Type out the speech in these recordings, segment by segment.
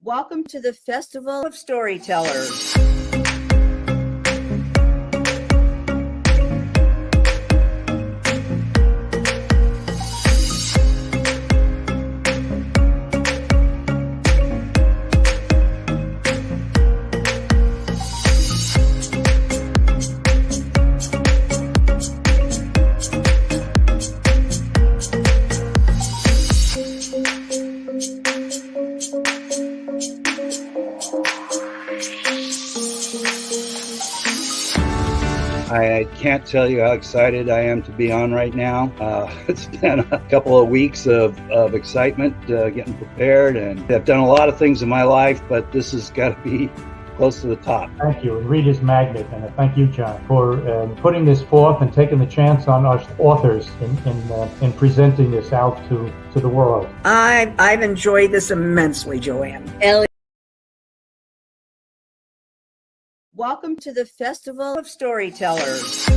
Welcome to the Festival of Storytellers. I can't tell you how excited I am to be on right now. It's been a couple of weeks of excitement getting prepared, and I've done a lot of things in my life, but this has got to be close to the top. Thank you, and Reader's Magnet, and thank you, John, for putting this forth and taking the chance on us authors in presenting this out to the world. I've enjoyed this immensely, Joanne. Ellie. Welcome to the Festival of Storytellers.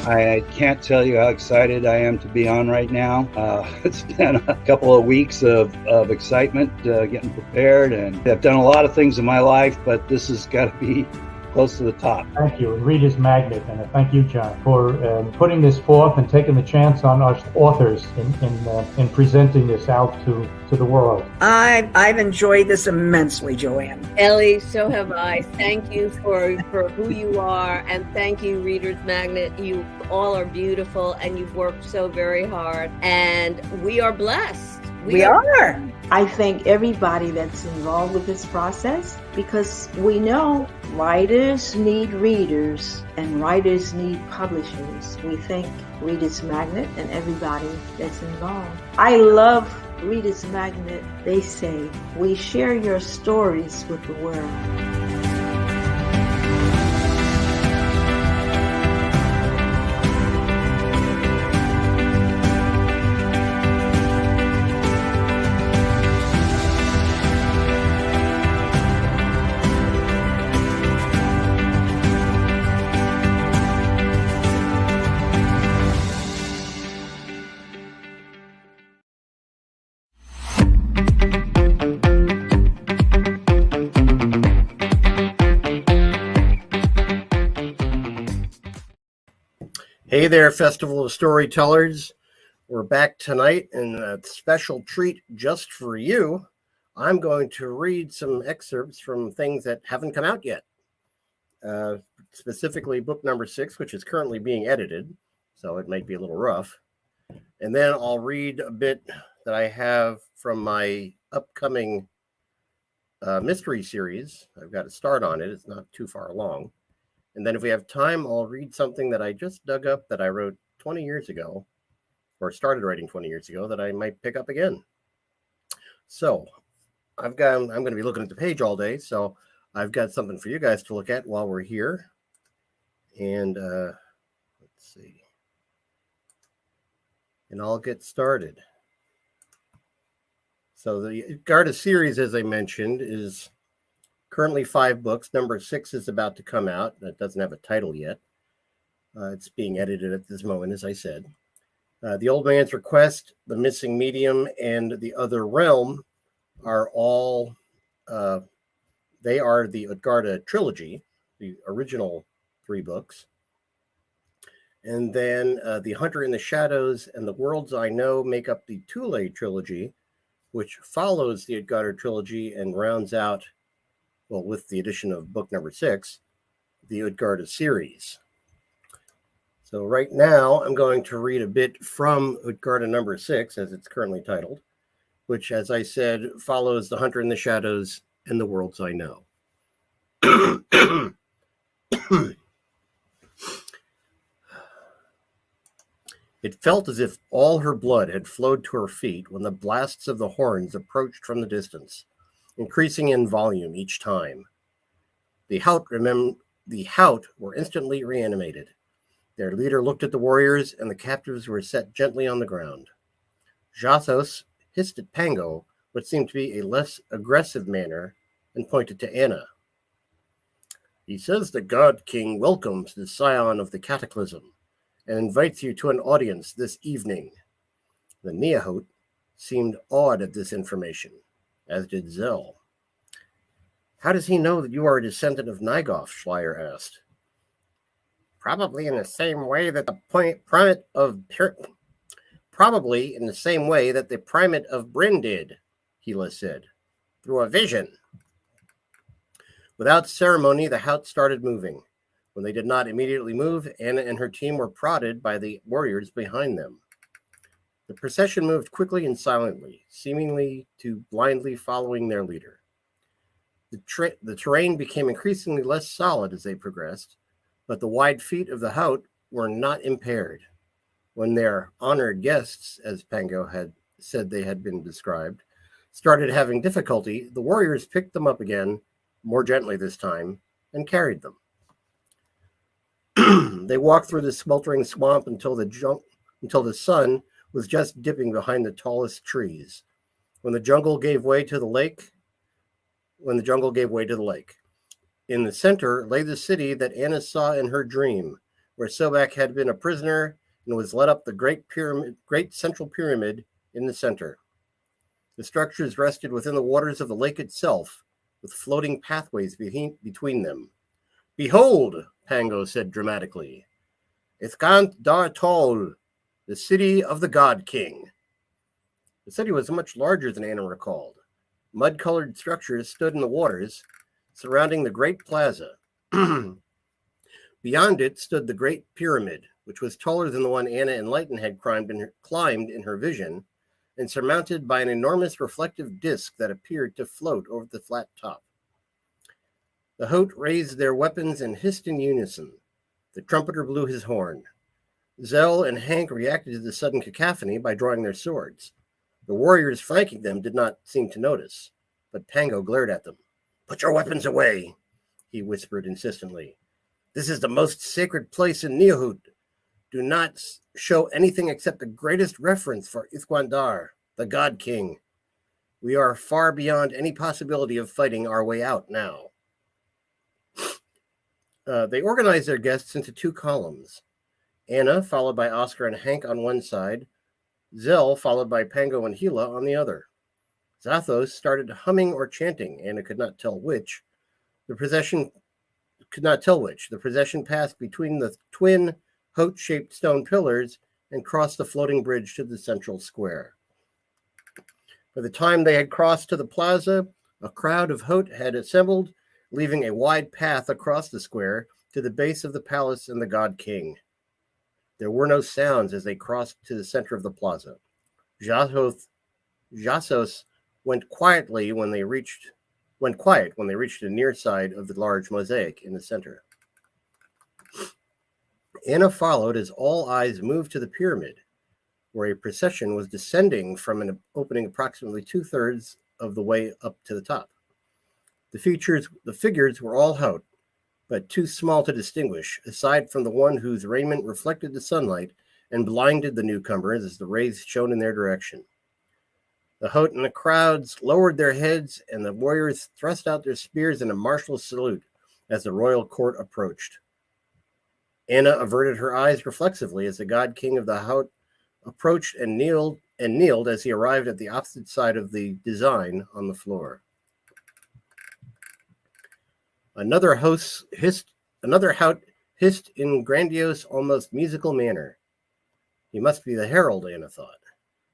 I can't tell you how excited I am to be on right now. It's been a couple of weeks of excitement getting prepared, and I've done a lot of things in my life, but this has got to be close to the top. Thank you, and Reader's Magnet, and thank you, John, for putting this forth and taking the chance on us authors in presenting this out to the world. I've enjoyed this immensely, Joanne. Ellie, so have I. Thank you for who you are, and thank you, Reader's Magnet. You all are beautiful, and you've worked so very hard, and we are blessed. We are. I thank everybody that's involved with this process, because we know writers need readers and writers need publishers. We thank Reader's Magnet and everybody that's involved. I love Reader's Magnet. They say, we share your stories with the world. Hey there, Festival of Storytellers. We're back tonight in a special treat just for you. I'm going to read some excerpts from things that haven't come out yet. Specifically book number 6, which is currently being edited, so it might be a little rough. And then I'll read a bit that I have from my upcoming mystery series. I've got to start on it. It's not too far along. And then if we have time, I'll read something that I just dug up that I wrote 20 years ago, or started writing 20 years ago, that I might pick up again. So I'm going to be looking at the page all day. So I've got something for you guys to look at while we're here. And let's see. And I'll get started. So the Utgarda series, as I mentioned, is currently 5 books. Number 6 is about to come out. That doesn't have a title yet. It's being edited at this moment, as I said. The Old Man's Request, The Missing Medium, and The Other Realm are all, they are the Utgarda Trilogy, the original 3 books. And then The Hunter in the Shadows and The Worlds I Know make up the Thule Trilogy, which follows the Utgarda Trilogy and rounds out, well, with the addition of book number 6, the Utgarda series. So right now, I'm going to read a bit from Utgarda number 6, as it's currently titled, which, as I said, follows The Hunter in the Shadows and The Worlds I Know. It felt as if all her blood had flowed to her feet when the blasts of the horns approached from the distance, increasing in volume each time. The Haut were instantly reanimated. Their leader looked at the warriors, and the captives were set gently on the ground. Jathos hissed at Pango, what seemed to be a less aggressive manner, and pointed to Anna. He says the God King welcomes the scion of the Cataclysm and invites you to an audience this evening. The Neohot seemed awed at this information, as did Zell. How does he know that you are a descendant of Nygoth? Schleier asked. Probably in the same way that the primate of Bryn did, Hela said, through a vision. Without ceremony, the Haut started moving. When they did not immediately move, Anna and her team were prodded by the warriors behind them. The procession moved quickly and silently, seemingly to blindly following their leader. The terrain became increasingly less solid as they progressed, but the wide feet of the Haut were not impaired. When their honored guests, as Pango had said they had been described, started having difficulty, the warriors picked them up again, more gently this time, and carried them. They walked through the smeltering swamp until the sun was just dipping behind the tallest trees. When the jungle gave way to the lake. In the center lay the city that Anna saw in her dream, where Sobek had been a prisoner and was led up the great central pyramid in the center. The structures rested within the waters of the lake itself, with floating pathways between them. Behold, Pango said dramatically, Ithkant Tol, the city of the God King. The city was much larger than Anna recalled. Mud-colored structures stood in the waters, surrounding the great plaza. Beyond it stood the great pyramid, which was taller than the one Anna Enlightened had climbed in her vision, and surmounted by an enormous reflective disc that appeared to float over the flat top. The Haut raised their weapons and hissed in unison. The trumpeter blew his horn. Zell and Hank reacted to the sudden cacophony by drawing their swords. The warriors flanking them did not seem to notice, but Pango glared at them. Put your weapons away, he whispered insistently. This is the most sacred place in Neohut. Do not show anything except the greatest reverence for Ithquandar, the God King. We are far beyond any possibility of fighting our way out now. They organized their guests into two columns. Anna, followed by Oscar and Hank on one side, Zell, followed by Pango and Hela on the other. Zathos started humming or chanting. Anna could not tell which. The procession passed between the twin Haut-shaped stone pillars and crossed the floating bridge to the central square. By the time they had crossed to the plaza, a crowd of Haut had assembled, leaving a wide path across the square to the base of the palace and the God King. There were no sounds as they crossed to the center of the plaza. Jasos went quiet when they reached the near side of the large mosaic in the center. Anna followed as all eyes moved to the pyramid, where a procession was descending from an opening approximately 2/3 of the way up to the top. The figures were all Haut, but too small to distinguish, aside from the one whose raiment reflected the sunlight and blinded the newcomers as the rays shone in their direction. The Haut and the crowds lowered their heads, and the warriors thrust out their spears in a martial salute as the royal court approached. Anna averted her eyes reflexively as the God King of the Haut approached and kneeled as he arrived at the opposite side of the design on the floor. Another Haut hissed in grandiose, almost musical manner. He must be the herald, Anna thought.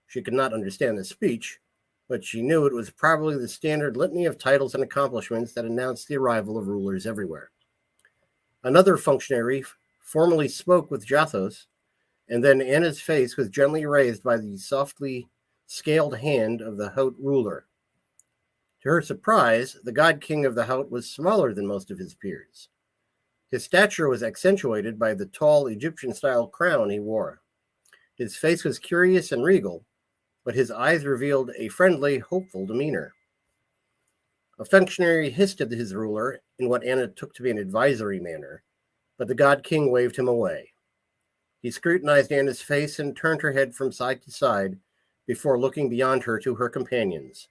She could not understand the speech, but she knew it was probably the standard litany of titles and accomplishments that announced the arrival of rulers everywhere. Another functionary formally spoke with Jathos, and then Anna's face was gently raised by the softly scaled hand of the Haut ruler. To her surprise, the God King of the Haut was smaller than most of his peers. His stature was accentuated by the tall Egyptian-style crown he wore. His face was curious and regal, but his eyes revealed a friendly, hopeful demeanor. A functionary hissed at his ruler in what Anna took to be an advisory manner, but the God King waved him away. He scrutinized Anna's face and turned her head from side to side before looking beyond her to her companions.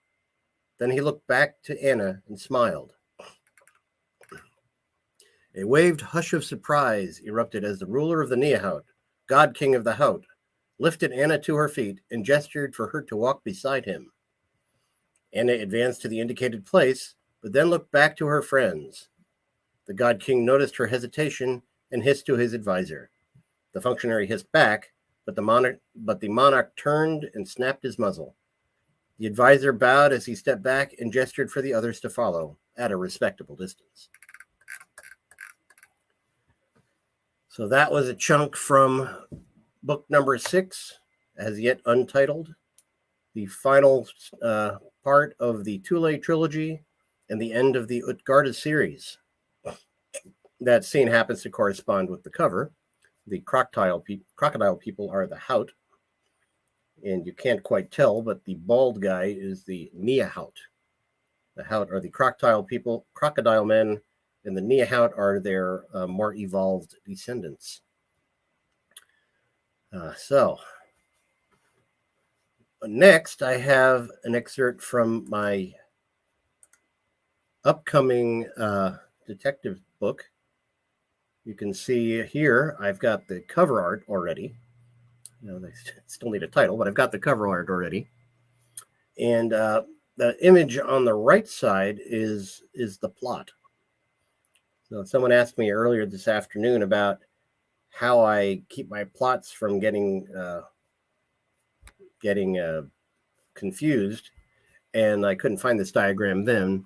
Then he looked back to Anna and smiled. A waved hush of surprise erupted as the ruler of the Neahout, God King of the Hout, lifted Anna to her feet and gestured for her to walk beside him. Anna advanced to the indicated place, but then looked back to her friends. The God King noticed her hesitation and hissed to his advisor. The functionary hissed back, but the monarch turned and snapped his muzzle. The advisor bowed as he stepped back and gestured for the others to follow at a respectable distance. So that was a chunk from book number 6, as yet untitled, the final part of the Thule trilogy and the end of the Utgarda series. That scene happens to correspond with the cover. The crocodile people are the Hout, and you can't quite tell, but the bald guy is the Neahout. The Hout are the crocodile men, and the Neahout are their more evolved descendants. So next, I have an excerpt from my upcoming detective book. You can see here, I've got the cover art already. They still need a title, but I've got the cover art already. And the image on the right side is the plot. So someone asked me earlier this afternoon about how I keep my plots from getting confused, and I couldn't find this diagram then,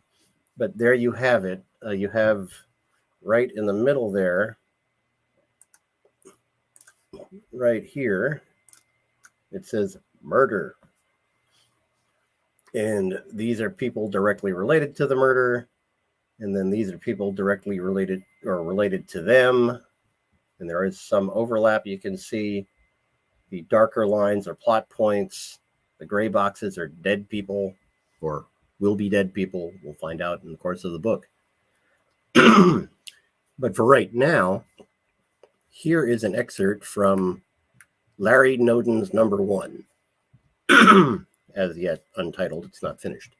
but there you have it. You have right in the middle there, right here, it says murder. And these are people directly related to the murder. And then these are people directly related or related to them. And there is some overlap. You can see the darker lines are plot points. The gray boxes are dead people or will be dead people. We'll find out in the course of the book. But for right now, here is an excerpt from Larry Noden's number 1. As yet untitled, it's not finished.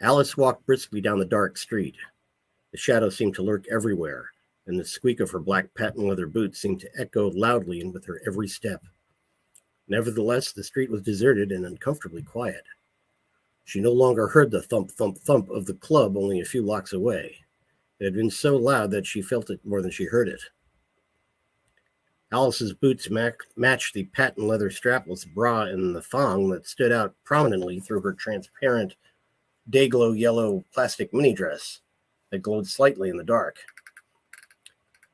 Alice walked briskly down the dark street. The shadows seemed to lurk everywhere, and the squeak of her black patent leather boots seemed to echo loudly with her every step. Nevertheless, the street was deserted and uncomfortably quiet. She no longer heard the thump, thump, thump of the club only a few blocks away. It had been so loud that she felt it more than she heard it. Alice's boots matched the patent leather strapless bra and the thong that stood out prominently through her transparent, day-glow yellow plastic mini dress that glowed slightly in the dark.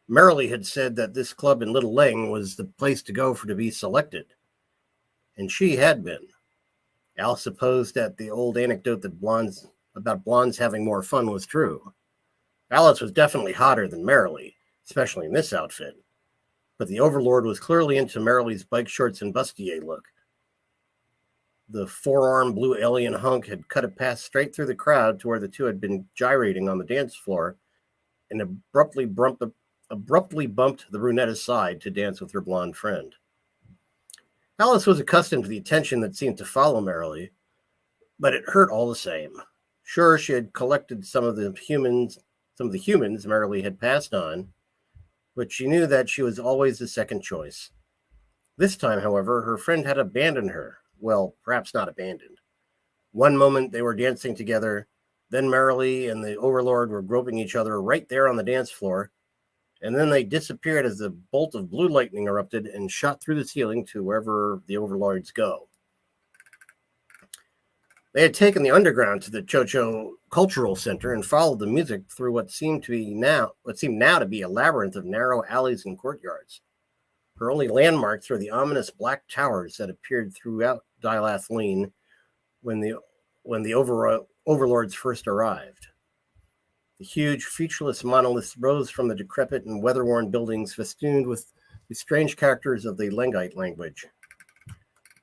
Merrily had said that this club in Little Lang was the place to go to be selected, and she had been. Alice supposed that the old anecdote about blondes having more fun was true. Alice was definitely hotter than Merrily, especially in this outfit. But the Overlord was clearly into Merrily's bike shorts and bustier look. The four-armed blue alien hunk had cut a path straight through the crowd to where the two had been gyrating on the dance floor and abruptly bumped the brunette aside to dance with her blonde friend. Alice was accustomed to the attention that seemed to follow Merrily, but it hurt all the same. Sure, she had collected some of the humans Merrily had passed on, but she knew that she was always the second choice. This time, however, her friend had abandoned her. Well, perhaps not abandoned. One moment they were dancing together, then Merrily and the Overlord were groping each other right there on the dance floor, and then they disappeared as a bolt of blue lightning erupted and shot through the ceiling to wherever the Overlords go. They had taken the underground to the Chocho Cultural Center and followed the music through what seemed now to be a labyrinth of narrow alleys and courtyards. Her only landmarks were the ominous black towers that appeared throughout Dilath Lane when the Overlords first arrived. The huge, featureless monoliths rose from the decrepit and weather-worn buildings festooned with the strange characters of the Lengite language.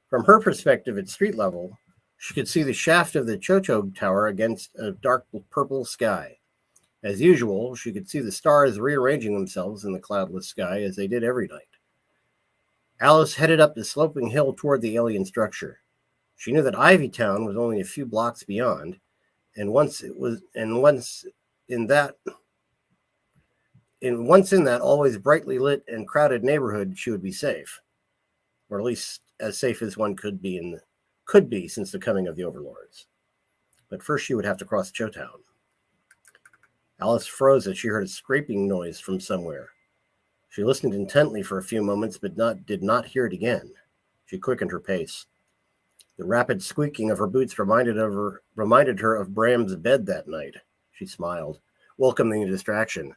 From her perspective at street level, she could see the shaft of the Chocho Tower against a dark purple sky. As usual, she could see the stars rearranging themselves in the cloudless sky as they did every night. Alice headed up the sloping hill toward the alien structure. She knew that Ivy Town was only a few blocks beyond, and once in that always brightly lit and crowded neighborhood, she would be safe, or at least as safe as one could be since the coming of the overlords. But first, she would have to cross Chotown. Alice froze as she heard a scraping noise from somewhere. She listened intently for a few moments, but did not hear it again. She quickened her pace. The rapid squeaking of her boots reminded her of Bram's bed that night. She smiled, welcoming the distraction,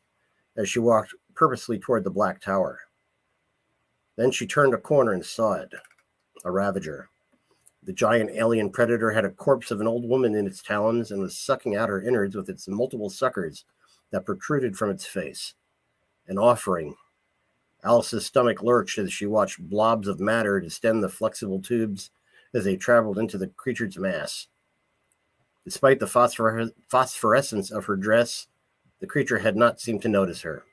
as she walked purposely toward the black tower. Then she turned a corner and saw it, a ravager. The giant alien predator had a corpse of an old woman in its talons and was sucking out her innards with its multiple suckers that protruded from its face. An offering. Alice's stomach lurched as she watched blobs of matter distend the flexible tubes as they traveled into the creature's mass. Despite the phosphorescence of her dress, the creature had not seemed to notice her.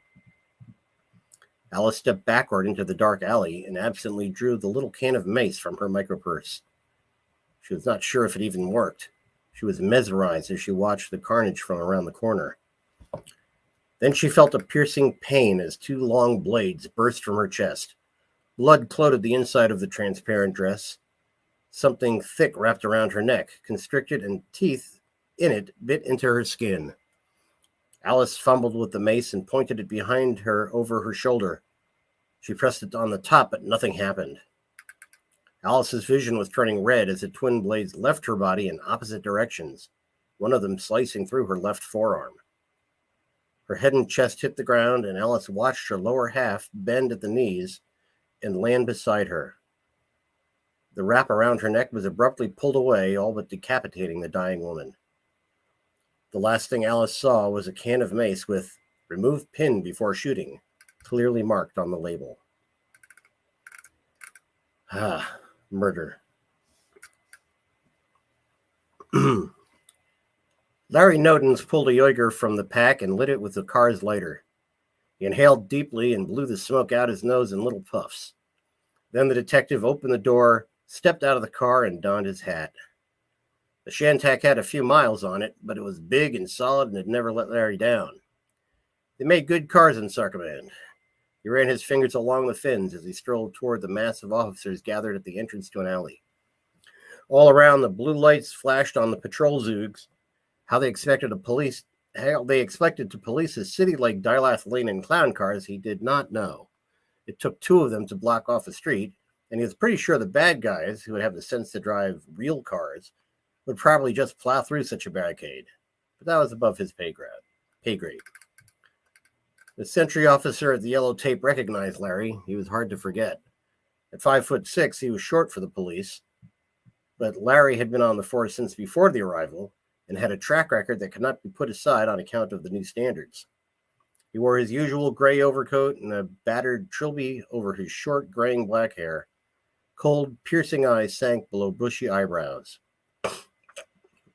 Alice stepped backward into the dark alley and absently drew the little can of mace from her micropurse. She was not sure if it even worked. She was mesmerized as she watched the carnage from around the corner. Then she felt a piercing pain as two long blades burst from her chest. Blood clotted the inside of the transparent dress. Something thick wrapped around her neck, constricted, and teeth in it bit into her skin. Alice fumbled with the mace and pointed it behind her over her shoulder. She pressed it on the top, but nothing happened. Alice's vision was turning red as the twin blades left her body in opposite directions, one of them slicing through her left forearm. Her head and chest hit the ground, and Alice watched her lower half bend at the knees and land beside her. The wrap around her neck was abruptly pulled away, all but decapitating the dying woman. The last thing Alice saw was a can of mace with "Remove pin before shooting" clearly marked on the label. Murder. Larry Nodens pulled a Jaeger from the pack and lit it with the car's lighter. He inhaled deeply and blew the smoke out his nose in little puffs. Then the detective opened the door, stepped out of the car, and donned his hat. The Shantak had a few miles on it, but it was big and solid and had never let Larry down. They made good cars in Sarcommand. He ran his fingers along the fins as he strolled toward the mass of officers gathered at the entrance to an alley. All around, the blue lights flashed on the patrol zoogs. How they expected to police a city like Dilath Lane in clown cars, he did not know. It took two of them to block off a street, and he was pretty sure the bad guys, who would have the sense to drive real cars, would probably just plow through such a barricade. But that was above his pay grade. The sentry officer at the yellow tape recognized Larry. He was hard to forget. At 5'6", he was short for the police, but Larry had been on the force since before the arrival and had a track record that could not be put aside on account of the new standards. He wore his usual gray overcoat and a battered trilby over his short, graying black hair. Cold, piercing eyes sank below bushy eyebrows.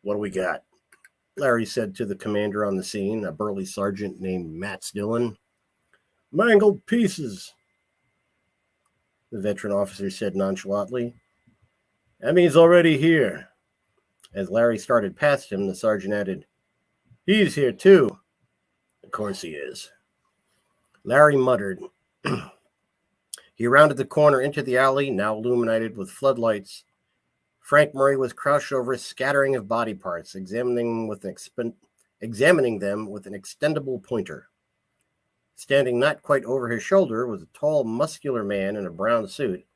"What do we got?" Larry said to the commander on the scene, a burly sergeant named Matt Dillon. "Mangled pieces," the veteran officer said nonchalantly. "That means already here." As Larry started past him, the sergeant added, "He's here too." "Of course he is," Larry muttered. He rounded the corner into the alley, now illuminated with floodlights. Frank Murray was crouched over a scattering of body parts, examining them with an extendable pointer. Standing not quite over his shoulder was a tall, muscular man in a brown suit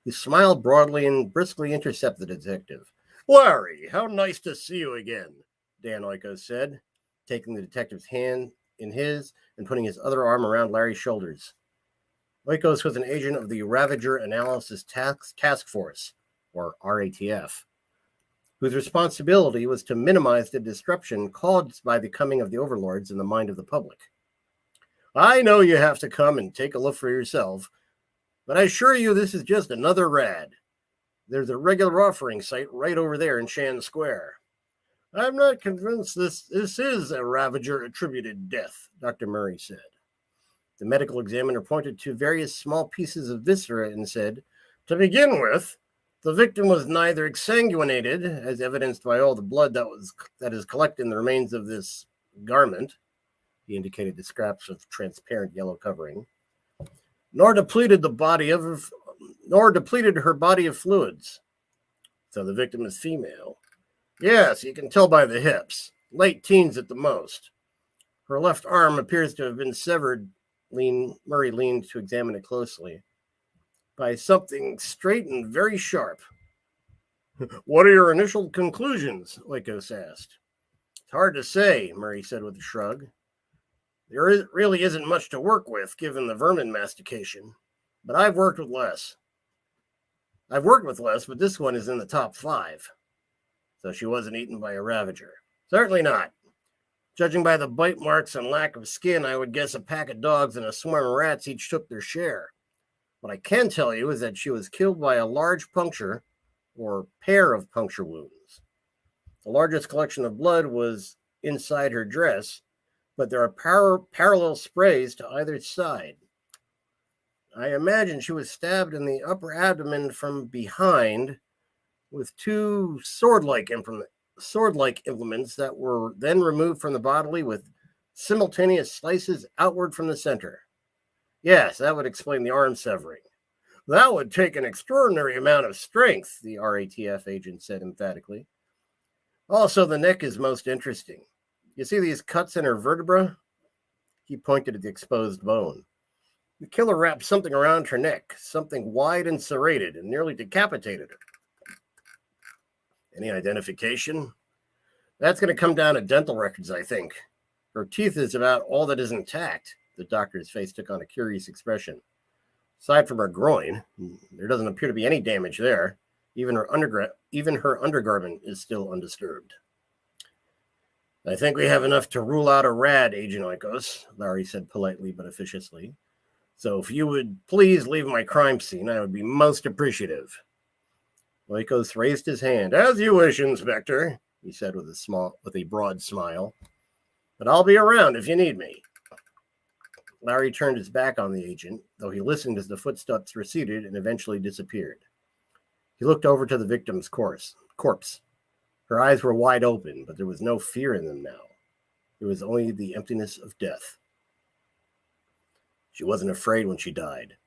who smiled broadly and briskly intercepted the detective. "Larry, how nice to see you again," Dan Oikos said, taking the detective's hand in his and putting his other arm around Larry's shoulders. Oikos was an agent of the Ravager Analysis Task Force, or RATF. whose responsibility was to minimize the disruption caused by the coming of the overlords in the mind of the public. I know you have to come and take a look for yourself, but I assure you this is just another rad. There's a regular offering site right over there in Shan Square. I'm not convinced this is a Ravager-attributed death, Dr. Murray said. The medical examiner pointed to various small pieces of viscera and said, to begin with, the victim was neither exsanguinated, as evidenced by all the blood that is collected in the remains of this garment. He indicated the scraps of transparent yellow covering, nor depleted her body of fluids. So the victim is female. Yes, you can tell by the hips, late teens at the most. Her left arm appears to have been severed. Murray leaned to examine it closely. By something straight and very sharp. What are your initial conclusions? Oikos asked. It's hard to say, Murray said with a shrug. There really isn't much to work with, given the vermin mastication. But I've worked with less, but this one is in the top 5. So she wasn't eaten by a Ravager. Certainly not. Judging by the bite marks and lack of skin, I would guess a pack of dogs and a swarm of rats each took their share. What I can tell you is that she was killed by a large puncture or pair of puncture wounds. The largest collection of blood was inside her dress, but there are parallel sprays to either side. I imagine she was stabbed in the upper abdomen from behind with 2 sword-like implements that were then removed from the body with simultaneous slices outward from the center. Yes, that would explain the arm severing. That would take an extraordinary amount of strength, the RATF agent said emphatically. Also, the neck is most interesting. You see these cuts in her vertebra? He pointed at the exposed bone. The killer wrapped something around her neck, something wide and serrated, and nearly decapitated her. Any identification? That's going to come down to dental records, I think. Her teeth is about all that is intact. The doctor's face took on a curious expression. Aside from her groin, there doesn't appear to be any damage there. Even her undergarment is still undisturbed. I think we have enough to rule out a rad, Agent Oikos, Larry said politely but officiously. So if you would please leave my crime scene, I would be most appreciative. Oikos raised his hand. As you wish, Inspector, he said with a broad smile. But I'll be around if you need me. Larry turned his back on the agent, though he listened as the footsteps receded and eventually disappeared. He looked over to the victim's corpse. Her eyes were wide open, but there was no fear in them now. There was only the emptiness of death. She wasn't afraid when she died,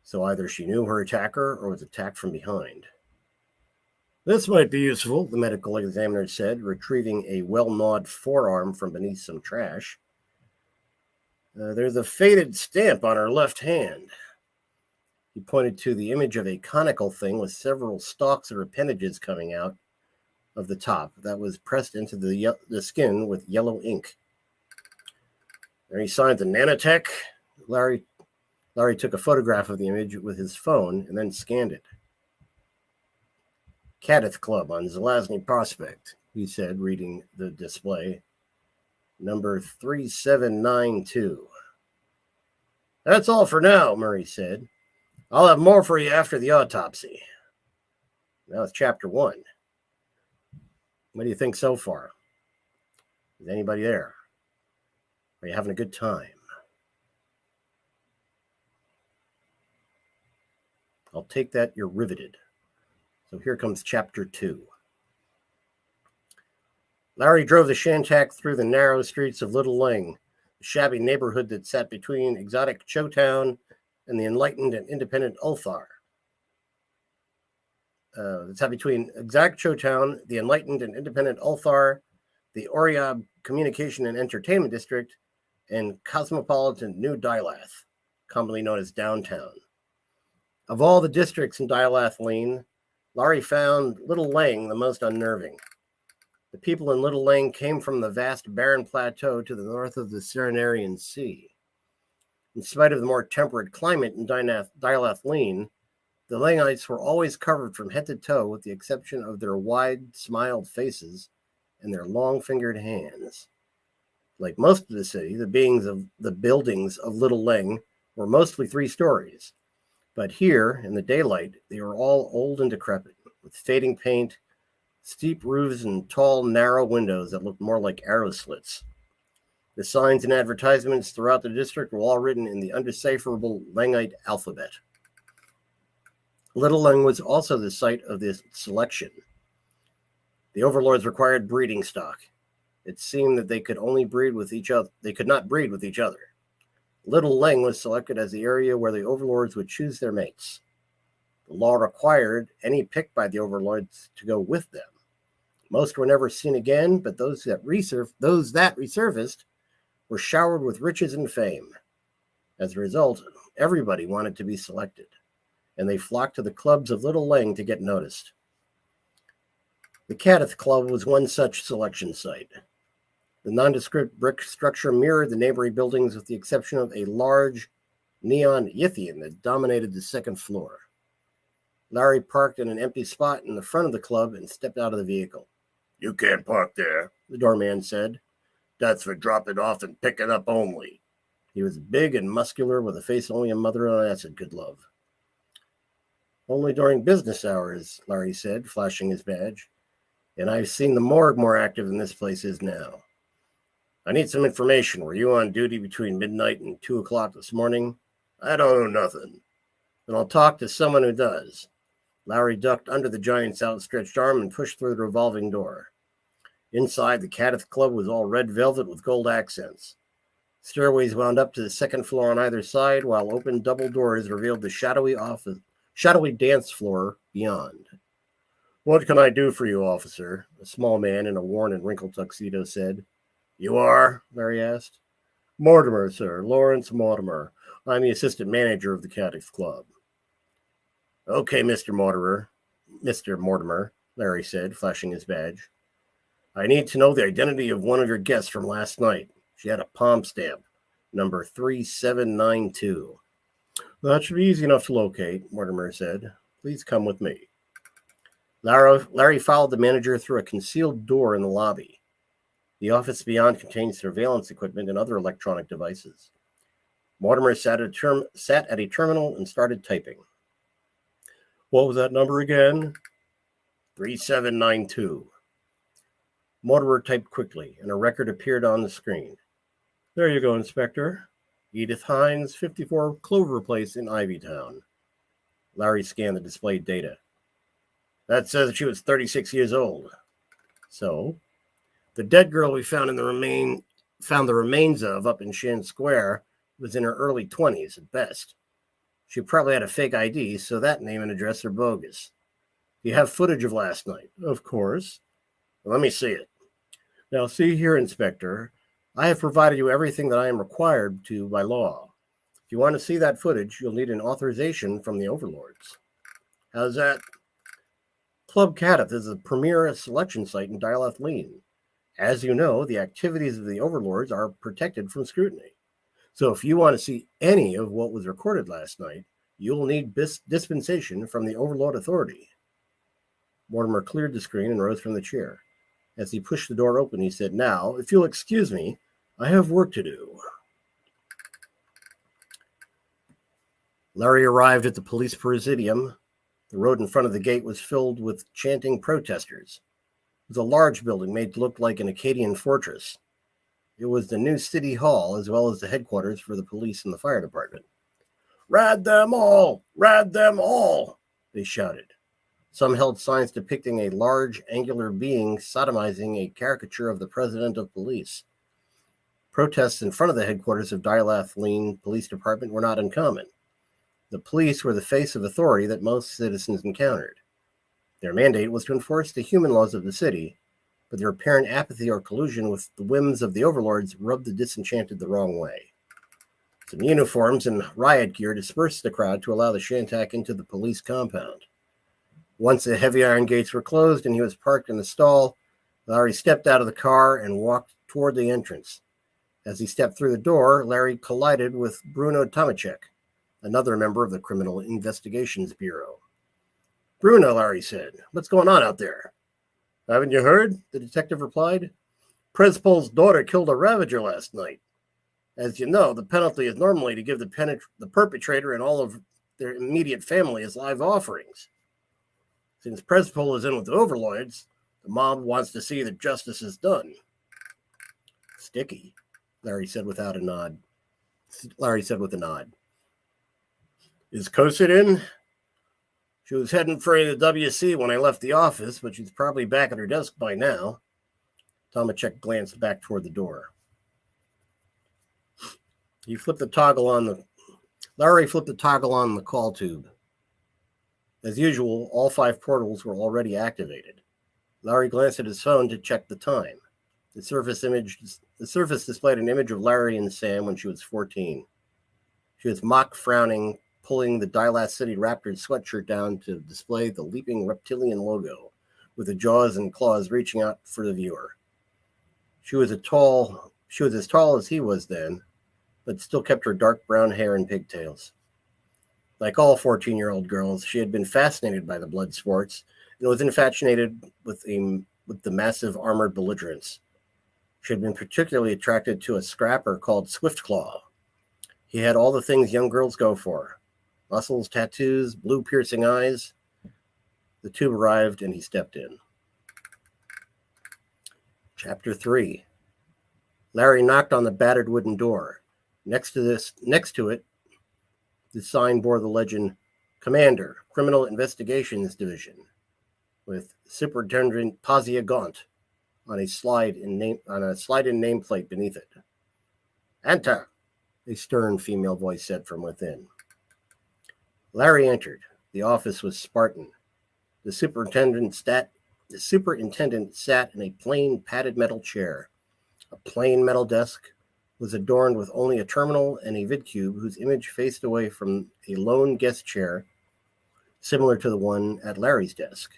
so either she knew her attacker or was attacked from behind. This might be useful, the medical examiner said, retrieving a well-gnawed forearm from beneath some trash. There's a faded stamp on her left hand. He pointed to the image of a conical thing with several stalks or appendages coming out of the top that was pressed into the skin with yellow ink. Any signs of nanotech? Larry took a photograph of the image with his phone and then scanned it. Cadith Club on Zelazny Prospect, he said, reading the display. Number 3792. That's all for now, Murray said. I'll have more for you after the autopsy. Now it's chapter 1. What do you think so far? Is anybody there? Are you having a good time? I'll take that you're riveted. So here comes chapter 2. Larry drove the Shantak through the narrow streets of Little Lang, the shabby neighborhood that sat between exotic Chowtown and the enlightened and independent Ulthar. Between exotic Chowtown, the enlightened and independent Ulthar, the Oriab Communication and Entertainment District, and cosmopolitan New Dilath, commonly known as Downtown. Of all the districts in Dilath Lane, Larry found Little Lang the most unnerving. The people in Little Lang came from the vast barren plateau to the north of the Serenarian Sea. In spite of the more temperate climate in Dilath Lane, The Langites were always covered from head to toe with the exception of their wide, smiled faces and their long-fingered hands. Like most of the city, the buildings of Little Leng were mostly 3 stories. But here, in the daylight, they were all old and decrepit, with fading paint, steep roofs, and tall, narrow windows that looked more like arrow slits. The signs and advertisements throughout the district were all written in the undecipherable Lengite alphabet. Little Leng was also the site of this selection. The overlords required breeding stock. It seemed that they could only breed with each other. They could not breed with each other. Little Leng was selected as the area where the overlords would choose their mates. The law required any picked by the overlords to go with them. Most were never seen again, but those that resurfaced were showered with riches and fame. As a result, everybody wanted to be selected, and they flocked to the clubs of Little Leng to get noticed. The Cadith Club was one such selection site. The nondescript brick structure mirrored the neighboring buildings with the exception of a large neon Yithian that dominated the second floor. Larry parked in an empty spot in the front of the club and stepped out of the vehicle. "You can't park there," the doorman said. "That's for dropping off and picking up only." He was big and muscular with a face only a mother on acid could love. "Only during business hours," Larry said, flashing his badge. "And I've seen the morgue more active than this place is now. I need some information. Were you on duty between midnight and 2 o'clock this morning?" "I don't know nothing." "Then I'll talk to someone who does." Larry ducked under the giant's outstretched arm and pushed through the revolving door. Inside, the Cadith Club was all red velvet with gold accents. Stairways wound up to the second floor on either side, while open double doors revealed the shadowy dance floor beyond. "What can I do for you, officer?" a small man in a worn and wrinkled tuxedo said. "You are?" Larry asked. "Mortimer, sir. Lawrence Mortimer. I'm the assistant manager of the Cadith Club." "Okay, Mr. Mortimer, Larry said, flashing his badge. "I need to know the identity of one of your guests from last night. She had a palm stamp, number 3792. "That should be easy enough to locate," Mortimer said. "Please come with me." Larry followed the manager through a concealed door in the lobby. The office beyond contained surveillance equipment and other electronic devices. Mortimer sat at a terminal and started typing. "What was that number again?" 3792. Mortimer typed quickly, and a record appeared on the screen. "There you go, Inspector. Edith Hines, 54 Clover Place in Ivytown." Larry scanned the displayed data. "That says that she was 36 years old." "So?" "The dead girl we found the remains of up in Shin Square was in her early 20s at best. She probably had a fake ID, so that name and address are bogus. Do you have footage of last night?" "Of course." "Well, let me see it." "Now, see here, Inspector. I have provided you everything that I am required to by law. If you want to see that footage, you'll need an authorization from the overlords." "How's that?" "Club Cadith is the premier selection site in Dialath Lean. As you know, the activities of the overlords are protected from scrutiny. So if you want to see any of what was recorded last night, you'll need dispensation from the overlord authority." Mortimer cleared the screen and rose from the chair. As he pushed the door open, he said, "Now, if you'll excuse me, I have work to do." Larry arrived at the police presidium. The road in front of the gate was filled with chanting protesters. It was a large building made to look like an Acadian fortress. It was the new city hall, as well as the headquarters for the police and the fire department. "Rad them all! Rad them all!" they shouted. Some held signs depicting a large, angular being sodomizing a caricature of the president of police. Protests in front of the headquarters of Dialath Lean Police Department were not uncommon. The police were the face of authority that most citizens encountered. Their mandate was to enforce the human laws of the city, but their apparent apathy or collusion with the whims of the overlords rubbed the disenchanted the wrong way. Some uniforms and riot gear dispersed the crowd to allow the Shantak into the police compound. Once the heavy iron gates were closed and he was parked in the stall, Larry stepped out of the car and walked toward the entrance. As he stepped through the door, Larry collided with Bruno Tomacek, another member of the Criminal Investigations Bureau. Bruno, Larry said. What's going on out there? Haven't you heard? The detective replied. Prespol's daughter killed a ravager last night. As you know, the penalty is normally to give the perpetrator and all of their immediate family as live offerings. Since Prespol is in with the overlords, the mob wants to see that justice is done. Sticky, Larry said with a nod. Is Kosit in? She was heading for the WC when I left the office, but she's probably back at her desk by now. Tomacek glanced back toward the door. Larry flipped the toggle on the call tube. As usual, all 5 portals were already activated. Larry glanced at his phone to check the time. The surface displayed an image of Larry and Sam when she was 14. She was mock frowning, pulling the Dylas City Raptors sweatshirt down to display the leaping reptilian logo, with the jaws and claws reaching out for the viewer. She was as tall as he was then, but still kept her dark brown hair and pigtails. Like all 14-year-old girls, she had been fascinated by the blood sports and was infatuated with the massive armored belligerents. She had been particularly attracted to a scrapper called Swiftclaw. He had all the things young girls go for. Muscles, tattoos, blue piercing eyes. The tube arrived and he stepped in. Chapter 3. Larry knocked on the battered wooden door. Next to it, the sign bore the legend, Commander, Criminal Investigations Division, with Superintendent Pazia Gaunt on a slide-in nameplate beneath it. Enter, a stern female voice said from within. Larry entered. The office was Spartan. The superintendent sat in a plain padded metal chair. A plain metal desk was adorned with only a terminal and a vidcube whose image faced away from a lone guest chair similar to the one at Larry's desk.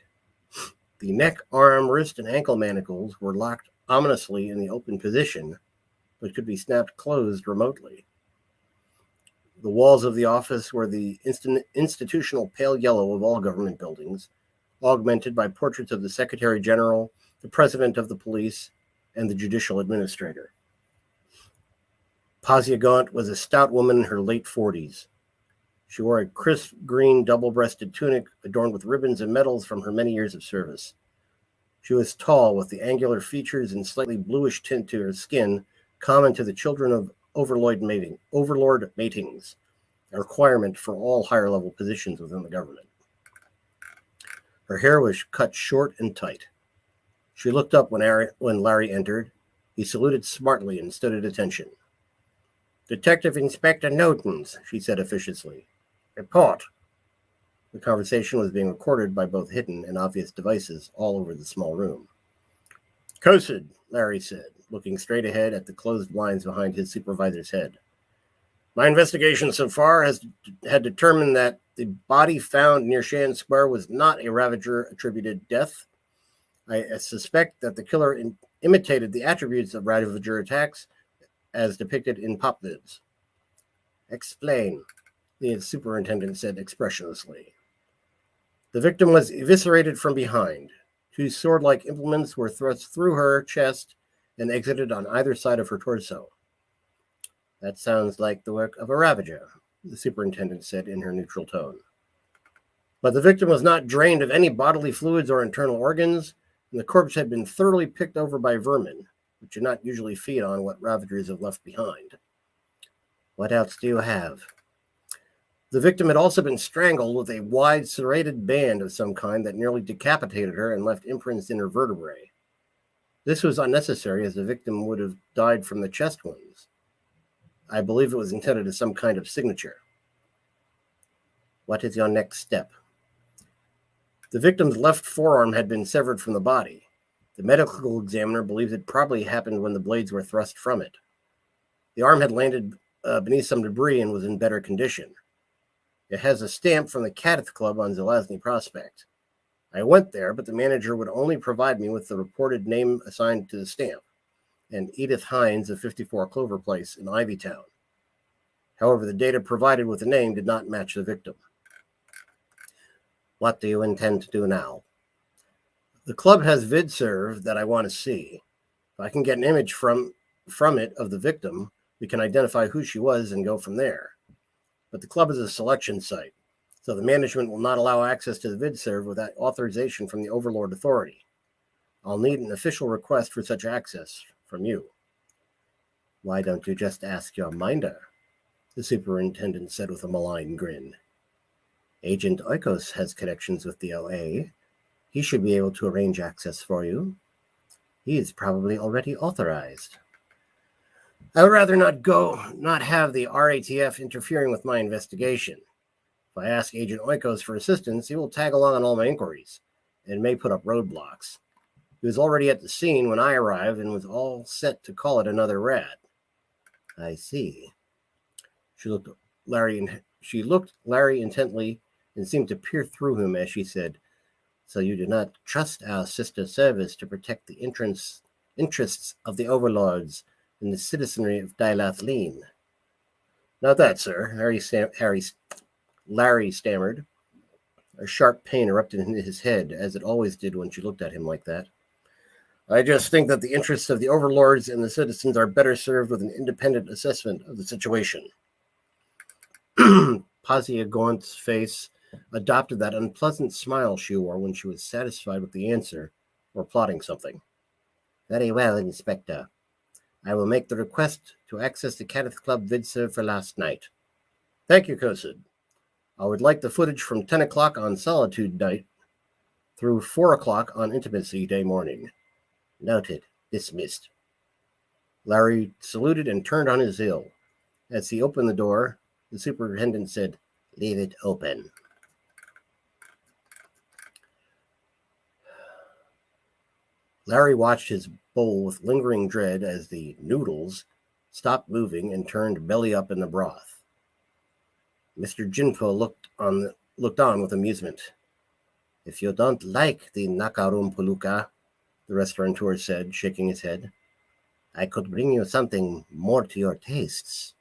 The neck, arm, wrist, and ankle manacles were locked ominously in the open position, but could be snapped closed remotely. The walls of the office were the institutional pale yellow of all government buildings, augmented by portraits of the Secretary General, the President of the Police, and the Judicial Administrator. Pazia Gaunt was a stout woman in her late 40s. She wore a crisp green double-breasted tunic adorned with ribbons and medals from her many years of service. She was tall, with the angular features and slightly bluish tint to her skin common to the children of overlord matings, a requirement for all higher-level positions within the government. Her hair was cut short and tight. She looked up when Larry entered. He saluted smartly and stood at attention. Detective Inspector Notens, she said officiously. Report. The conversation was being recorded by both hidden and obvious devices all over the small room. Kosid, Larry said, looking straight ahead at the closed blinds behind his supervisor's head. My investigation so far had determined that the body found near Shan Square was not a Ravager-attributed death. I suspect that the killer imitated the attributes of Ravager attacks as depicted in pop vids. Explain, the superintendent said expressionlessly. The victim was eviscerated from behind. 2 sword-like implements were thrust through her chest and exited on either side of her torso. That sounds like the work of a Ravager, the superintendent said in her neutral tone. But the victim was not drained of any bodily fluids or internal organs, and the corpse had been thoroughly picked over by vermin, which do not usually feed on what Ravagers have left behind. What else do you have? The victim had also been strangled with a wide serrated band of some kind that nearly decapitated her and left imprints in her vertebrae. This was unnecessary, as the victim would have died from the chest wounds. I believe it was intended as some kind of signature. What is your next step? The victim's left forearm had been severed from the body. The medical examiner believes it probably happened when the blades were thrust from it. The arm had landed beneath some debris and was in better condition. It has a stamp from the Cadith Club on Zelazny Prospect. I went there, but the manager would only provide me with the reported name assigned to the stamp, and Edith Hines of 54 Clover Place in Ivytown. However, the data provided with the name did not match the victim. What do you intend to do now? The club has VidServe that I want to see. If I can get an image from it of the victim, we can identify who she was and go from there. But the club is a selection site, so the management will not allow access to the VidServe without authorization from the Overlord Authority. I'll need an official request for such access from you. Why don't you just ask your minder? The superintendent said with a malign grin. Agent Oikos has connections with the OA. He should be able to arrange access for you. He is probably already authorized. I would rather not have the RATF interfering with my investigation. If I ask Agent Oikos for assistance, he will tag along on all my inquiries and may put up roadblocks. He was already at the scene when I arrived and was all set to call it another rat. I see. She looked Larry intently and seemed to peer through him as she said, So you do not trust our sister service to protect the interests of the overlords and the citizenry of Dilathleen? Not that, sir, Larry stammered. A sharp pain erupted in his head, as it always did when she looked at him like that. I just think that the interests of the overlords and the citizens are better served with an independent assessment of the situation. Pazia Gaunt's face adopted that unpleasant smile she wore when she was satisfied with the answer or plotting something. Very well, Inspector. I will make the request to access the Kenneth Club VidServe for last night. Thank you, Kosid. I would like the footage from 10 o'clock on Solitude Night through 4 o'clock on Intimacy Day morning. Noted. Dismissed. Larry saluted and turned on his heel. As he opened the door, the superintendent said, Leave it open. Larry watched his bowl with lingering dread as the noodles stopped moving and turned belly up in the broth. Mr. Jinpo looked on with amusement. If you don't like the Nakarumpuluka, the restaurateur said, shaking his head, I could bring you something more to your tastes.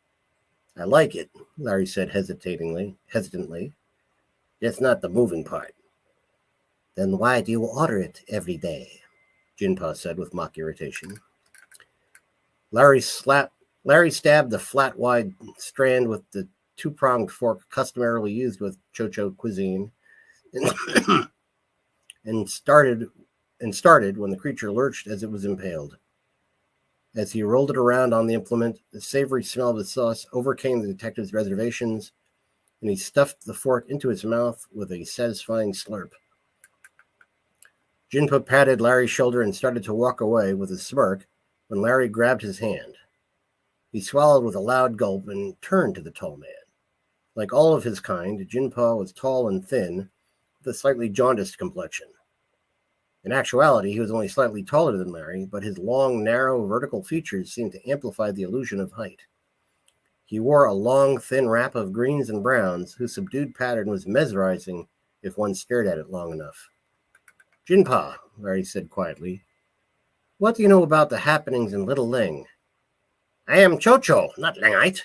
I like it, Larry said hesitantly. Just not the moving part. Then why do you order it every day? Jinpa said with mock irritation. Larry stabbed the flat, wide strand with the two-pronged fork customarily used with Chocho cuisine and started when the creature lurched as it was impaled. As he rolled it around on the implement, the savory smell of the sauce overcame the detective's reservations, and he stuffed the fork into his mouth with a satisfying slurp. Jinpa patted Larry's shoulder and started to walk away with a smirk when Larry grabbed his hand. He swallowed with a loud gulp and turned to the tall man. Like all of his kind, Jinpa was tall and thin, with a slightly jaundiced complexion. In actuality, he was only slightly taller than Larry, but his long, narrow, vertical features seemed to amplify the illusion of height. He wore a long, thin wrap of greens and browns, whose subdued pattern was mesmerizing if one stared at it long enough. Jinpa, Larry said quietly, what do you know about the happenings in Little Ling? I am Chocho, not Lingite,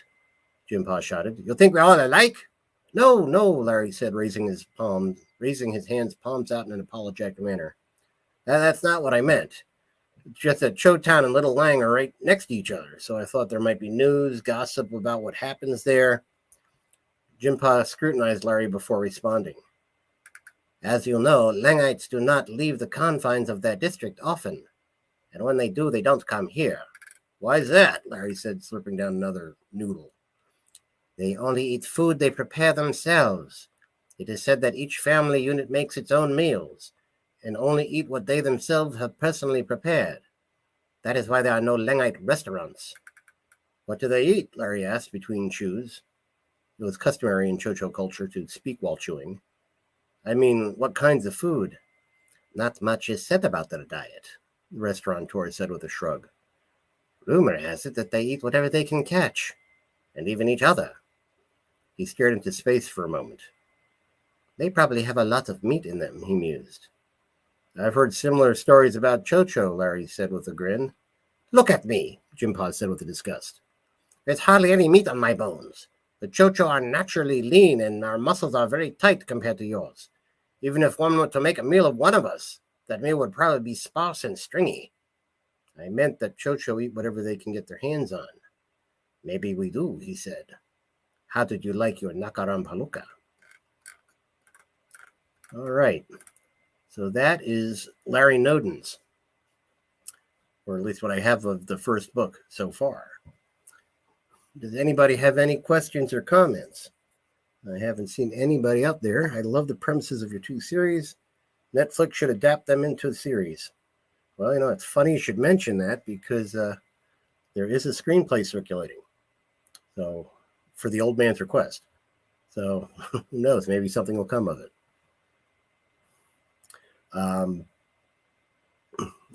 Jinpa shouted. You think we're all alike? No, Larry said, raising his hands palms out in an apologetic manner. That's not what I meant. It's just that Chotown and Little Lang are right next to each other, so I thought there might be news, gossip about what happens there. Jinpa scrutinized Larry before responding. As you know, Langites do not leave the confines of their district often, and when they do, they don't come here. Why is that? Larry said, slurping down another noodle. They only eat food they prepare themselves. It is said that each family unit makes its own meals, and only eat what they themselves have personally prepared. That is why there are no Lengite restaurants. What do they eat? Larry asked between chews. It was customary in Chocho culture to speak while chewing. I mean, what kinds of food? Not much is said about their diet, the restaurateur said with a shrug. Rumor has it that they eat whatever they can catch, and even each other. He stared into space for a moment. They probably have a lot of meat in them, he mused. I've heard similar stories about Chocho, Larry said with a grin. Look at me, Jinpa said with disgust. There's hardly any meat on my bones. The Chocho are naturally lean, and our muscles are very tight compared to yours. Even if one were to make a meal of one of us, that meal would probably be sparse and stringy. I meant that Chocho eat whatever they can get their hands on. Maybe we do, he said. How did you like your Nakaram Paluka? All right. So that is Larry Noden's, or at least what I have of the first book so far. Does anybody have any questions or comments? I haven't seen anybody out there. I love the premises of your two series. Netflix should adapt them into a series. Well, it's funny you should mention that because there is a screenplay circulating. So, for The Old Man's Request. So, who knows? Maybe something will come of it.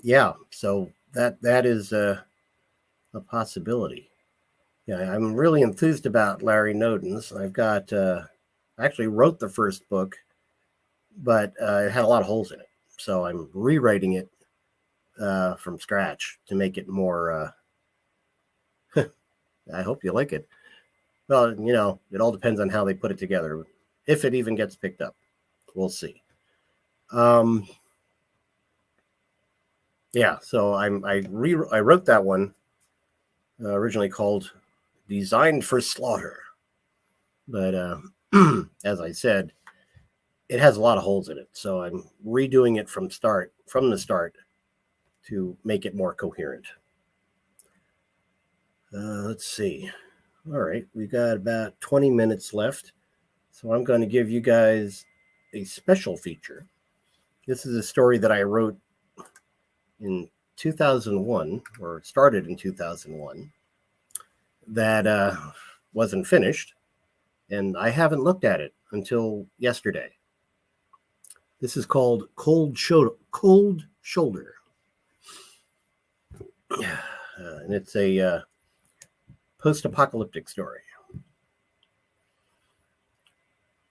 Yeah, so that is a possibility. Yeah, I'm really enthused about Larry Noden's. I've got, I actually wrote the first book, but it had a lot of holes in it. So I'm rewriting it from scratch to make it more, I hope you like it. Well, it all depends on how they put it together. If it even gets picked up, we'll see. Yeah, so I wrote that one originally called Designed for Slaughter. But as I said, it has a lot of holes in it. So I'm redoing it from the start to make it more coherent. Let's see. All right, we've got about 20 minutes left. So I'm going to give you guys a special feature. This is a story that I wrote in 2001, or started in 2001, that wasn't finished, and I haven't looked at it until yesterday. This is called Cold Shoulder. And it's a post-apocalyptic story.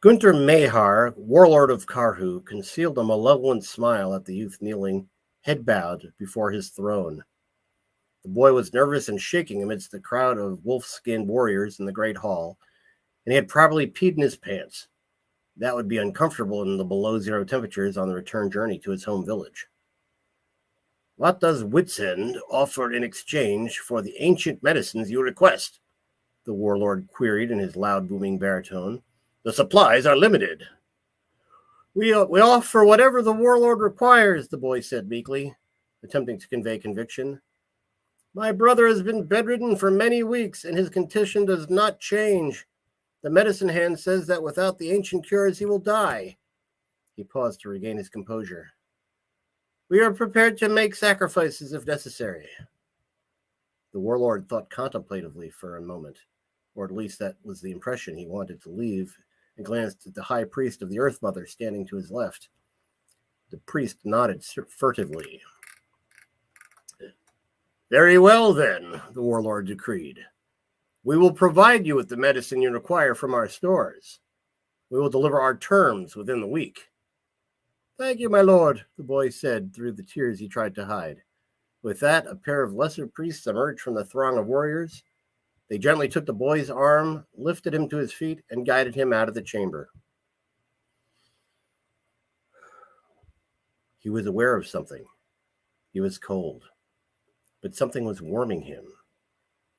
Gunter Mahar, warlord of Karhu, concealed a malevolent smile at the youth kneeling, head bowed before his throne. The boy was nervous and shaking amidst the crowd of wolf-skinned warriors in the great hall, and he had probably peed in his pants. That would be uncomfortable in the below-zero temperatures on the return journey to his home village. What does Whitsend offer in exchange for the ancient medicines you request? The warlord queried in his loud, booming baritone. The supplies are limited. We offer whatever the warlord requires, the boy said meekly, attempting to convey conviction. My brother has been bedridden for many weeks, and his condition does not change. The medicine hand says that without the ancient cures, he will die. He paused to regain his composure. We are prepared to make sacrifices if necessary. The warlord thought contemplatively for a moment, or at least that was the impression he wanted to leave, and glanced at the high priest of the Earth Mother standing to his left. The priest nodded furtively. Very well, then, the warlord decreed. We will provide you with the medicine you require from our stores. We will deliver our terms within the week. Thank you, my lord, the boy said through the tears he tried to hide. With that, a pair of lesser priests emerged from the throng of warriors. They gently took the boy's arm, lifted him to his feet, and guided him out of the chamber. He was aware of something. He was cold, but something was warming him,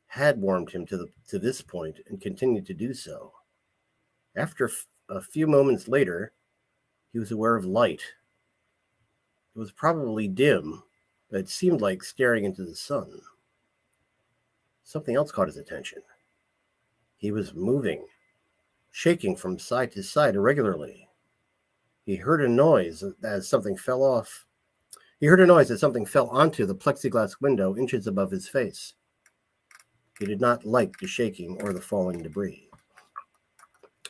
had warmed him to this point, and continued to do so. After a few moments later, he was aware of light. It was probably dim, but it seemed like staring into the sun. Something else caught his attention. He was moving, shaking from side to side irregularly. He heard a noise as something fell onto the plexiglass window inches above his face. He did not like the shaking or the falling debris.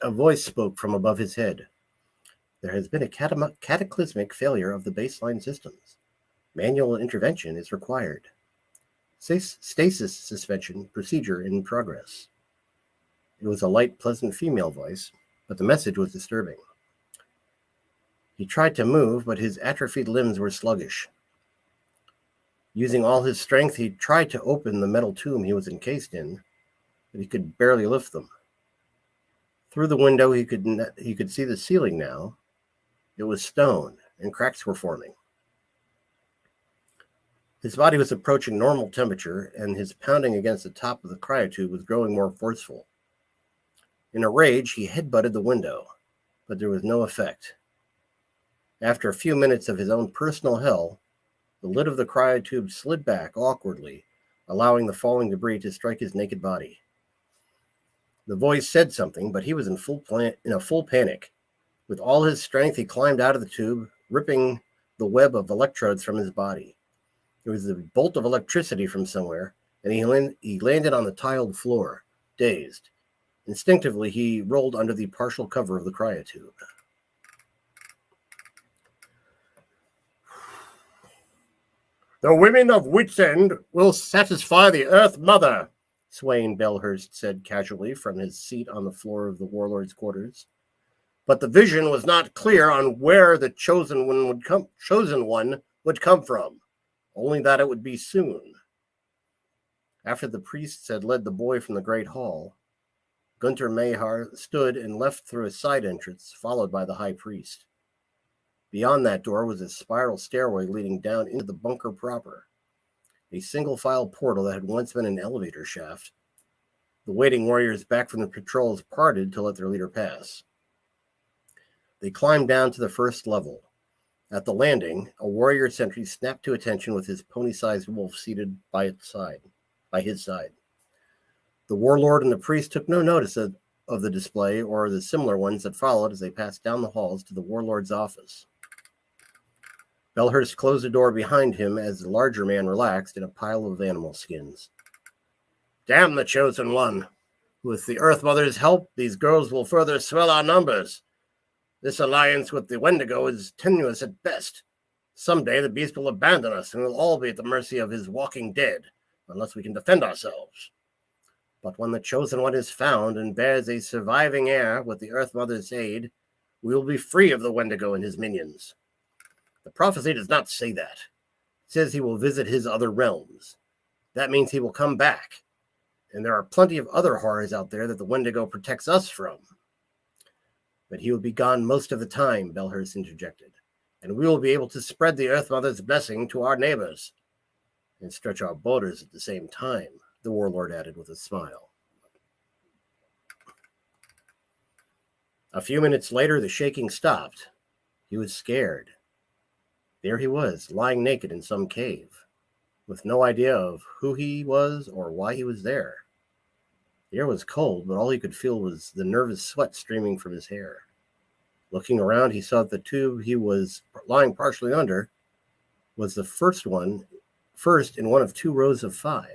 A voice spoke from above his head. There has been a cataclysmic failure of the baseline systems. Manual intervention is required. Stasis suspension procedure in progress. It was a light, pleasant female voice, but the message was disturbing. He tried to move, but his atrophied limbs were sluggish. Using all his strength, he tried to open the metal tomb he was encased in, but he could barely lift them. Through the window, he could see the ceiling now. It was stone, and cracks were forming. His body was approaching normal temperature, and his pounding against the top of the cryotube was growing more forceful. In a rage, he headbutted the window, but there was no effect. After a few minutes of his own personal hell, the lid of the cryotube slid back awkwardly, allowing the falling debris to strike his naked body. The voice said something, but he was in a full panic. With all his strength, he climbed out of the tube, ripping the web of electrodes from his body. It was a bolt of electricity from somewhere, and he landed on the tiled floor, dazed. Instinctively, he rolled under the partial cover of the cryotube. The women of Wits End will satisfy the Earth Mother, Swain Belhurst said casually from his seat on the floor of the warlord's quarters. But the vision was not clear on where the chosen one would come from, only that it would be soon. After the priests had led the boy from the great hall, Gunter Mahar stood and left through a side entrance, followed by the high priest. Beyond that door was a spiral stairway leading down into the bunker proper, a single-file portal that had once been an elevator shaft. The waiting warriors back from the patrols parted to let their leader pass. They climbed down to the first level. At the landing, a warrior sentry snapped to attention with his pony-sized wolf seated by his side. The warlord and the priest took no notice of the display or the similar ones that followed as they passed down the halls to the warlord's office. Belhurst closed the door behind him as the larger man relaxed in a pile of animal skins. Damn the chosen one! With the Earth Mother's help, these girls will further swell our numbers. This alliance with the Wendigo is tenuous at best. Someday the beast will abandon us and we'll all be at the mercy of his walking dead, unless we can defend ourselves. But when the chosen one is found and bears a surviving heir with the Earth Mother's aid, we will be free of the Wendigo and his minions. The prophecy does not say that. It says he will visit his other realms. That means he will come back. And there are plenty of other horrors out there that the Wendigo protects us from. But he will be gone most of the time, Belhurst interjected, and we will be able to spread the Earth Mother's blessing to our neighbors and stretch our borders at the same time, the warlord added with a smile. A few minutes later, the shaking stopped. He was scared. There he was, lying naked in some cave, with no idea of who he was or why he was there. The air was cold, but all he could feel was the nervous sweat streaming from his hair. Looking around, he saw that the tube he was lying partially under was the first in one of 2 rows of 5.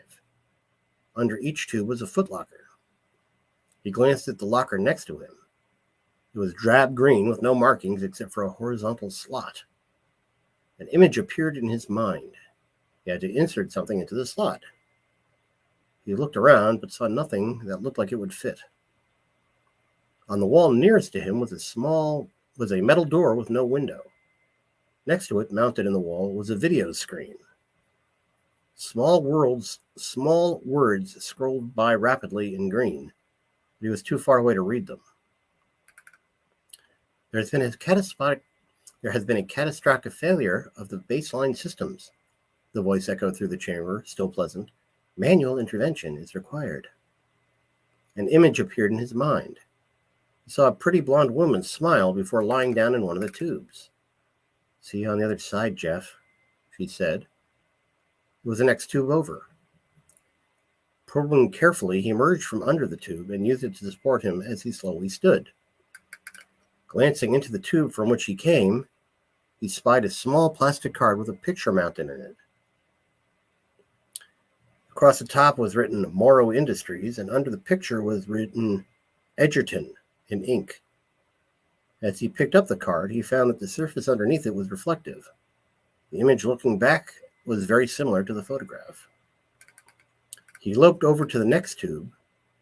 Under each tube was a footlocker. He glanced at the locker next to him. It was drab green with no markings except for a horizontal slot. An image appeared in his mind. He had to insert something into the slot. He looked around, but saw nothing that looked like it would fit. On the wall nearest to him was a metal door with no window. Next to it, mounted in the wall, was a video screen. Small words scrolled by rapidly in green, but he was too far away to read them. There has been a catastrophic failure of the baseline systems, the voice echoed through the chamber, still pleasant. Manual intervention is required. An image appeared in his mind. He saw a pretty blonde woman smile before lying down in one of the tubes. See you on the other side, Jeff, she said. It was the next tube over. Probing carefully, he emerged from under the tube and used it to support him as he slowly stood. Glancing into the tube from which he came, he spied a small plastic card with a picture mounted in it. Across the top was written Morrow Industries, and under the picture was written Edgerton in ink. As he picked up the card, he found that the surface underneath it was reflective. The image looking back was very similar to the photograph. He loped over to the next tube,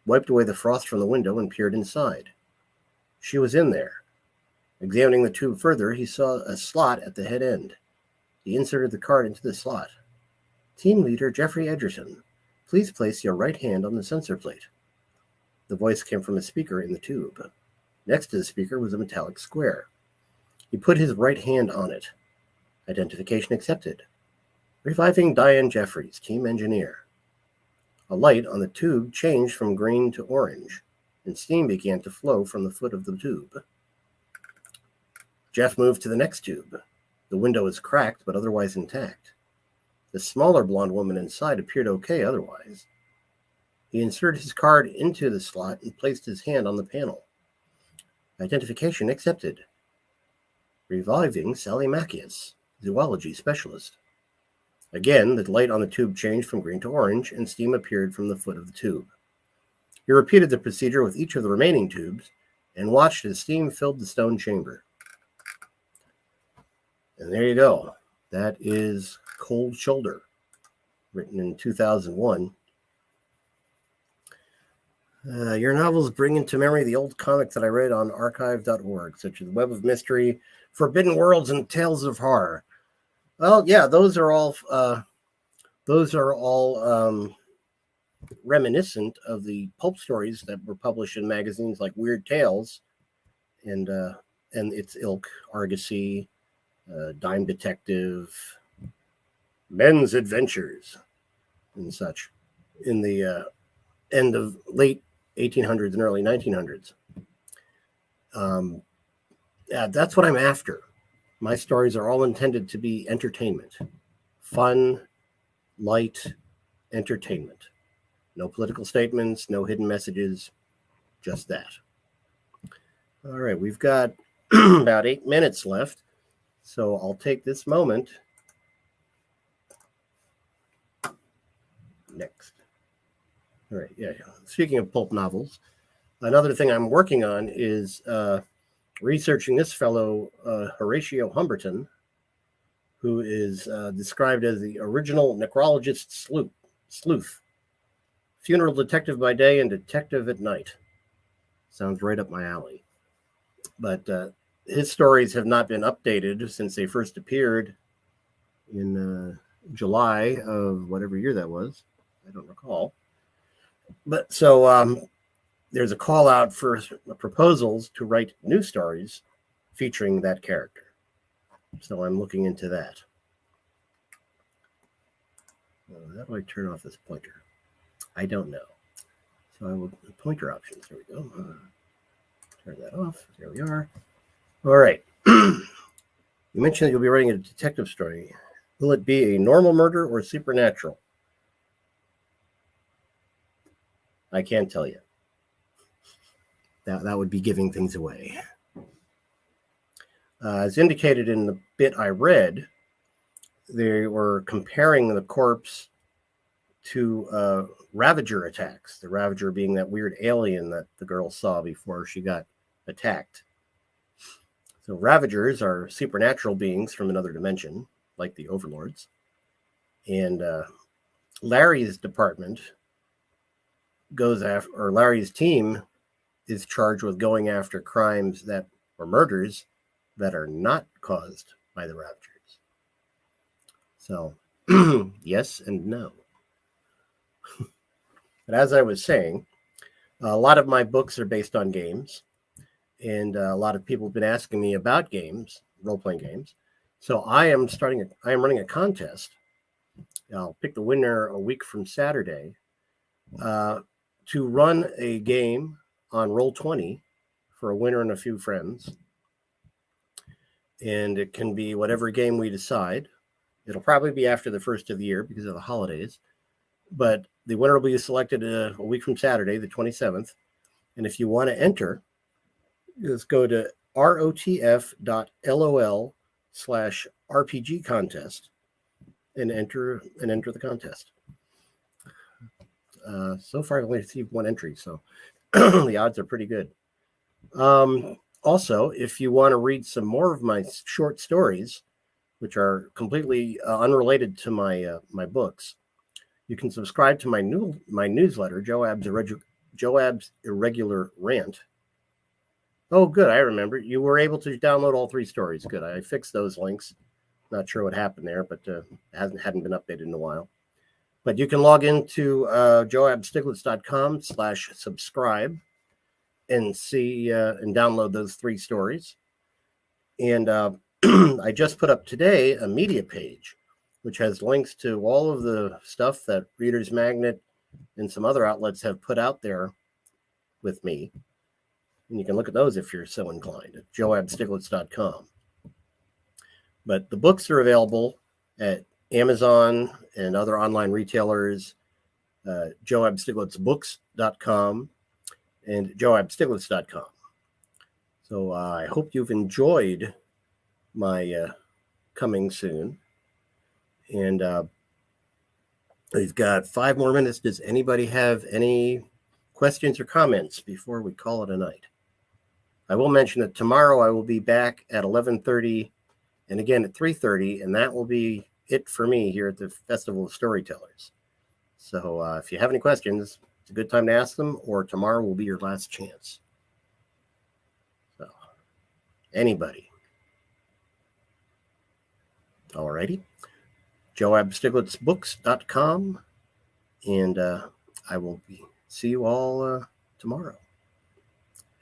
wiped away the frost from the window, and peered inside. She was in there. Examining the tube further, he saw a slot at the head end. He inserted the card into the slot. Team leader Jeffrey Edgerton, please place your right hand on the sensor plate. The voice came from a speaker in the tube. Next to the speaker was a metallic square. He put his right hand on it. Identification accepted. Reviving Diane Jeffries, team engineer. A light on the tube changed from green to orange, and steam began to flow from the foot of the tube. Jeff moved to the next tube. The window was cracked, but otherwise intact. The smaller blonde woman inside appeared okay otherwise. He inserted his card into the slot and placed his hand on the panel. Identification accepted. Reviving Sally Mackius, zoology specialist. Again, the light on the tube changed from green to orange, and steam appeared from the foot of the tube. He repeated the procedure with each of the remaining tubes and watched as steam filled the stone chamber. And there you go. That is Cold Shoulder, written in 2001. Your novels bring into memory the old comics that I read on archive.org, such as Web of Mystery, Forbidden Worlds, and Tales of Horror. Well, yeah, those are all reminiscent of the pulp stories that were published in magazines like Weird Tales and its ilk, Argosy, Dime Detective, Men's Adventures, and such in the end of late 1800s and early 1900s. Yeah, that's what I'm after. My stories are all intended to be entertainment, fun, light entertainment. No political statements, no hidden messages, just that. All right, we've got about 8 minutes left, so I'll take this moment. Next. All right, yeah. Speaking of pulp novels, another thing I'm working on is researching this fellow, Horatio Humberton, who is described as the original necrologist sleuth, funeral detective by day and detective at night. Sounds right up my alley. But his stories have not been updated since they first appeared in July of whatever year that was. I don't recall. But so there's a call out for proposals to write new stories featuring that character. So I'm looking into that. How do I turn off this pointer? I don't know. So I will, pointer options. There we go. Turn that off. There we are. All right. You mentioned that you'll be writing a detective story. Will it be a normal murder or supernatural? I can't tell you. That would be giving things away. As indicated in the bit I read, they were comparing the corpse to Ravager attacks. The Ravager being that weird alien that the girl saw before she got attacked. So Ravagers are supernatural beings from another dimension, like the Overlords. And Larry's department goes after, or Larry's team is charged with going after crimes that, or murders that are not caused by the Ravagers. So, yes and no. But as I was saying, a lot of my books are based on games, and a lot of people have been asking me about games, role-playing games. So I am running a contest. I'll pick the winner a week from Saturday to run a game on Roll20 for a winner and a few friends. And it can be whatever game we decide. It'll probably be after the first of the year because of the holidays. But the winner will be selected a week from Saturday, the 27th. And if you want to enter, just go to rotf.lol/RPG contest and enter the contest. So far, I've only received one entry, so the odds are pretty good. Also, if you want to read some more of my short stories, which are completely unrelated to my books, you can subscribe to my newsletter, Joab's Irregular Rant. Oh, good. I remember. You were able to download all 3 stories. Good. I fixed those links. Not sure what happened there, but it hadn't been updated in a while. But you can log into joabstieglitz.com/subscribe, and see and download those 3 stories. And I just put up today a media page, which has links to all of the stuff that Reader's Magnet and some other outlets have put out there with me. And you can look at those if you're so inclined at joabstieglitz.com. But the books are available at Amazon and other online retailers, joabstieglitzbooks.com and joabstieglitz.com. So I hope you've enjoyed my coming soon. And we've got 5 more minutes. Does anybody have any questions or comments before we call it a night? I will mention that tomorrow I will be back at 11:30 and again at 3:30, and that will be it for me here at the Festival of Storytellers. So if you have any questions, it's a good time to ask them, or tomorrow will be your last chance. So, anybody? All righty. joabstieglitzbooks.com, and I will see you all tomorrow.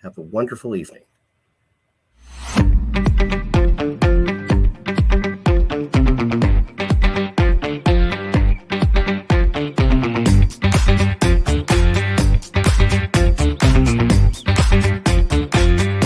Have a wonderful evening.